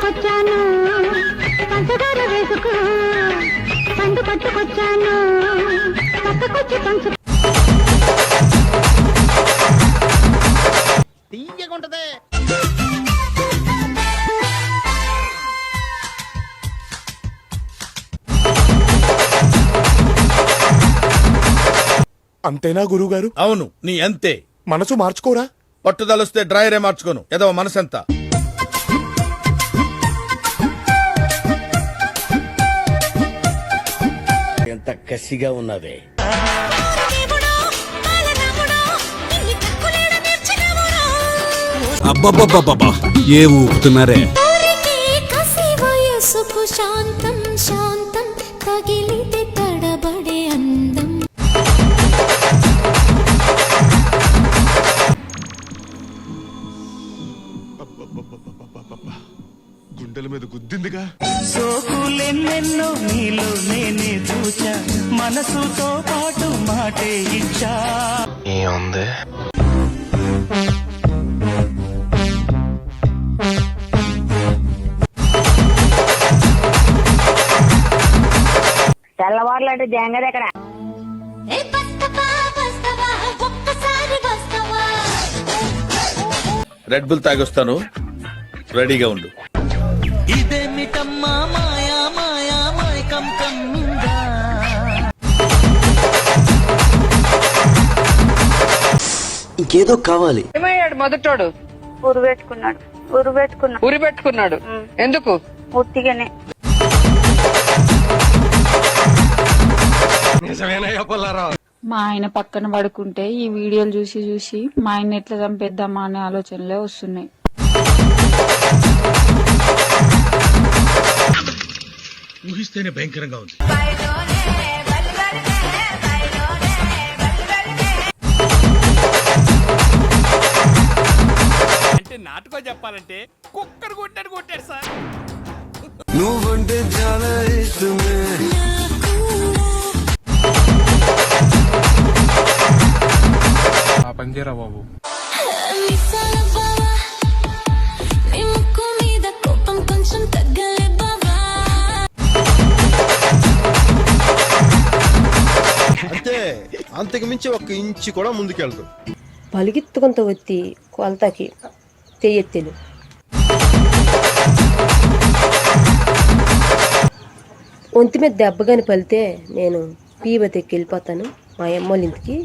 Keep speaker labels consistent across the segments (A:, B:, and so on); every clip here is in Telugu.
A: పట్టుకొచ్చాను పంచదార వేసుకో పండు పట్టుకొచ్చాను పక్కకొచ్చి పంచు
B: తీయగుంటది.
C: అంతేనా గురువుగారు?
D: అవును, నీ అంతే.
C: మనసు మార్చుకోరా?
D: పట్టుదలొస్తే డ్రైయరే మార్చుకోను. ఏదో మనసెంత.
B: ఎంత కసిగా ఉన్నదే.
E: అబ్బబ్బబ్బబ్బా ఏ ఊపుతున్నారే.
A: శాంతం శాంతం తగిలితే తడబడే అందం.
C: గుండెల మీద గుద్దిందిగా.
F: సోకులెన్నెన్నో నీలో నేనే చూచా మనసుతో పాటు మాటే ఇచ్చా.
G: ఏముంది
H: తెల్లవారులు అంటే జంగది ఎక్కడ?
D: రెడ్ బుల్ తాగొస్తాను, రెడీగా ఉండు.
F: ఇదేమిటమ్మా మాయా మాయా మాయకం కమ్మిందా.
G: ఇంకేదో కావాలి.
I: ఏమయ్యాడు మొదటోడు?
H: ఊరు పెట్టుకున్నాడు.
I: ఉరి పెట్టుకున్నాడు. ఎందుకు?
H: ఉత్తిగానే.
J: మా ఆయన పక్కన పడుకుంటే ఈ వీడియోలు చూసి చూసి మా ఆయన ఎట్లా చంపేద్దామా అనే ఆలోచనలే వస్తున్నాయి.
D: ఊహిస్తేనే భయంకరంగా ఉంది.
B: అంటే నాటుకో చెప్పాలంటే కుక్కర్ కొట్టాడు కొట్టాడు సార్.
E: నువ్వంటే చాలా ఇష్టమే.
C: పంజరా బాబు.
G: అంతే, అంతకు మించి 1 ఇంచు కూడా ముందుకెళ్తాం.
H: పలిగిత్తుకుంత వచ్చి కొలతకి చెయ్యెత్తెలు. ఒంటి మీద దెబ్బగాని పలితే నేను పీబతెక్కి వెళ్ళిపోతాను మా అమ్మోళ్ళ ఇంటికి.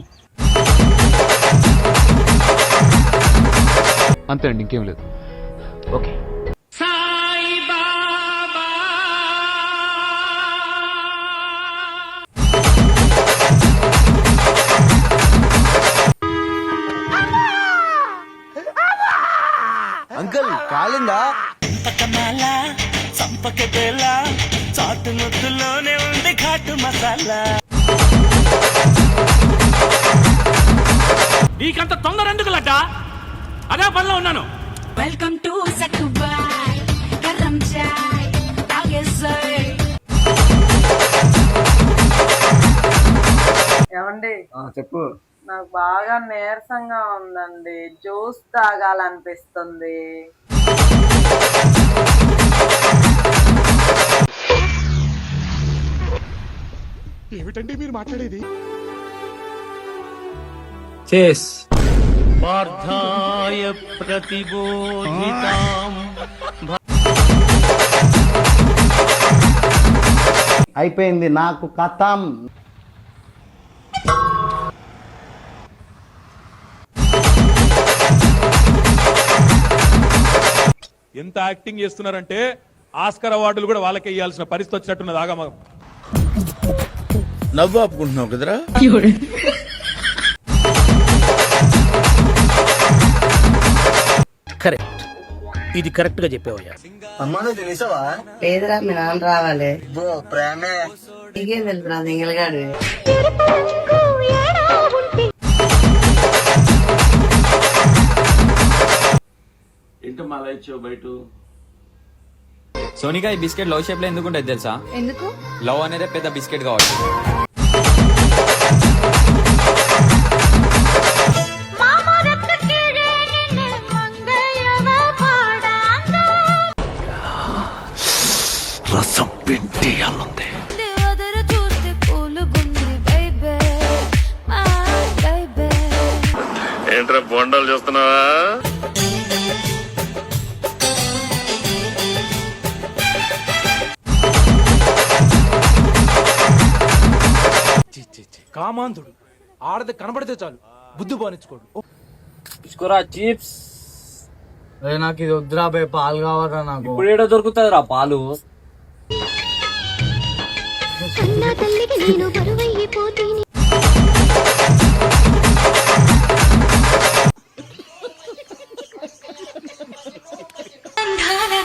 K: అంతే అండి, ఇంకేం లేదు. ఓకే.
G: అంకుల్ కాలిందా?
F: సంపక బేళ చాటు ముద్దులోనే ఉంది ఘాటు మసాలా.
B: నీకంత తొందర ఎందుకు లడ్డ? అదే పనిలో ఉన్నాను.
A: వెల్కమ్ టు సక్కుబాయ్ గరం చాయ్ తాగేసాయ్.
I: ఏమండి
G: చెప్పు.
I: నాకు బాగా నీరసంగా ఉందండి, జ్యూస్ తాగాలనిపిస్తుంది.
C: ఏమిటండి మీరు మాట్లాడేది?
E: చేస్
F: పార్థాయ ప్రతిబోధితాం.
B: అయిపోయింది నాకు కథం.
L: ఎంత యాక్టింగ్ చేస్తున్నారంటే ఆస్కర్ అవార్డులు కూడా వాళ్ళకే ఇవ్వాల్సిన పరిస్థితి వచ్చినట్టున్నది. ఆగమగం.
D: నవ్వు ఆపుకుంటున్నావు కదరా.
B: కరెక్ట్, ఇది కరెక్ట్ గా చెప్పేవయ్యా.
G: అమ్మాను తెలిసావా?
H: లేదురా, మీ నాన్న రావాలి.
G: ప్రేమే
H: నీకేం తెలుసు నా దింగలగాడు.
L: ఏంటమ్మా అలా ఇచ్చావు బయట?
K: సోనికా, ఈ బిస్కెట్ లవ్ షేప్ లో ఎందుకు ఉంటుంది తెలుసా?
H: ఎందుకు?
K: లవ్ అనేది పెద్ద బిస్కెట్ కావచ్చు.
C: కొండలు చూస్తున్నావా?
F: కామాంధుడు ఆడది కనబడితే చాలు బుద్ధి బానించుకోడు.
K: చిప్స్
F: నాకు ఇది వద్దురా బే, పాలు కావాలా నాకు.
K: ఇప్పుడు ఏడో దొరుకుతుంది రా పాలు.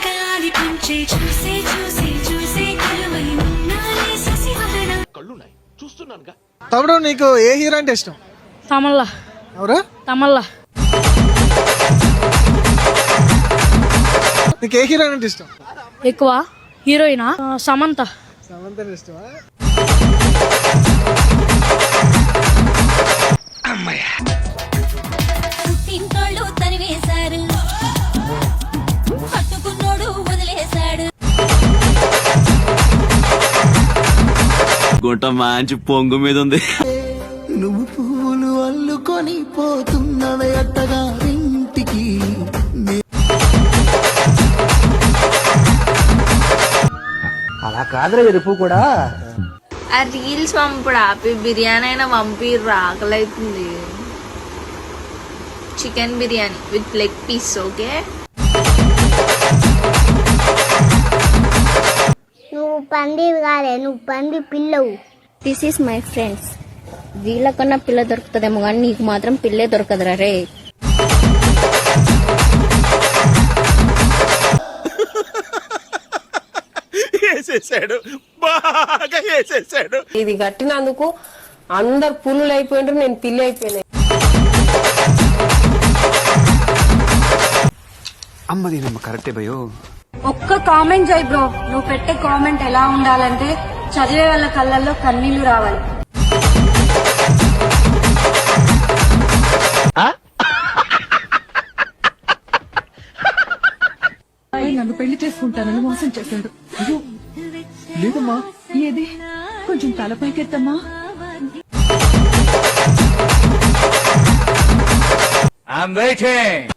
A: గాలి పంచే చూసే చూసే చూసే కలువై ఉన్నాలే శశివదన.
C: కళ్ళున్నాయి చూస్తున్నానుగా.
F: తమ్ముడు నీకు ఏ హీరో అంటే ఇష్టం?
J: తమల్లా
F: ఎవరు?
J: తమల్లా
F: నీకు ఏ హీరోయిన్ అంటే ఇష్టం?
J: ఎక్కువ హీరోయినా సమంత.
F: సమంత ఇష్టమా?
A: పుట్టింటోళ్ళు తరివేశారు, పట్టుకున్నోడు వదిలేశాడు.
E: గుంట మంచి పొంగు మీద ఉంది.
F: నువ్వు పువ్వులు అల్లుకొని పోతున్నవే అత్తగా ఇంటికి. అలా కాదురా ఎరుపు కూడా.
J: ఆ రీల్స్ పంపుడు ఆపి బిర్యానీ అయినా పంపి రాకలైతుంది. Chicken biryani with leg piece. Okay,
A: నువ్వు పందివి కాదే, నువ్వు పంది పిల్లవు.
J: This is my friends. వీళ్ళకన్నా పిల్ల దొరుకుతుందేమో కానీ నీకు మాత్రం పిల్లే దొరకదురా రే.
B: వేసేసాడు, బాగా వేసేసాడు.
H: ఇది కట్టినందుకు అందరు పుల్లులు అయిపోయినారు, నేను పిల్లి అయిపోయినా.
E: అమ్మది నమ్మ కరెక్టే భయో.
J: ఒక్క కామెంట్ చేయి బ్రో. నువ్వు పెట్టే కామెంట్ ఎలా ఉండాలంటే చదివే వాళ్ళ కళ్ళల్లో కన్నీళ్లు రావాలి.
A: నన్ను పెళ్లి చేసుకుంటానని మోసం చేశాడు.
F: లేదమ్మా.
A: ఏది కొంచెం తలపైకెత్తమ్మా.
K: I'm waiting.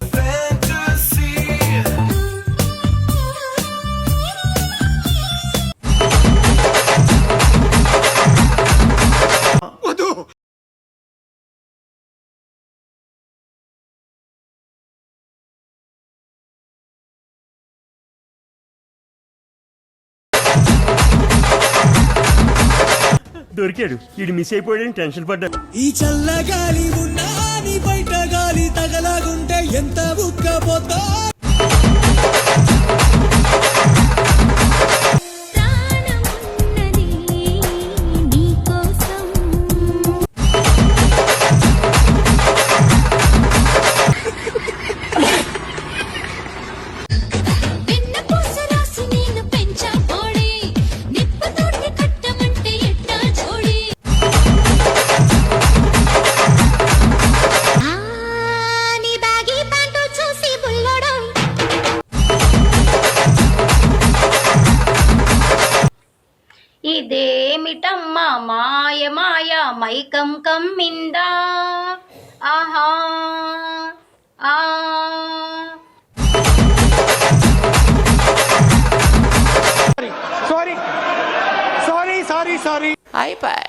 B: దొరికాడు, ఇది మిస్ అయిపోయాడని టెన్షన్ పడ్డా.
F: ఈ చల్లగాలి ఉన్నా నీ బయట గాలి తగలాగుంటే ఎంత ఉక్కపోతా.
A: ప్రాణమున్నది నీకోసం. వెన్నపూస రాసి నేను పెంచా పోడి, నిప్పుతోటి కట్టమంటే ఎట్టా జోడి. నీ బ్యాగీ ప్యాంటు చూసి బుల్లడం.
J: ఇదేమిటమ్మా మాయ మాయ మైకం కమ్మిందా. ఆహా ఆ
F: సారీ సారీ సారీ సారీ.
J: అయిపోయి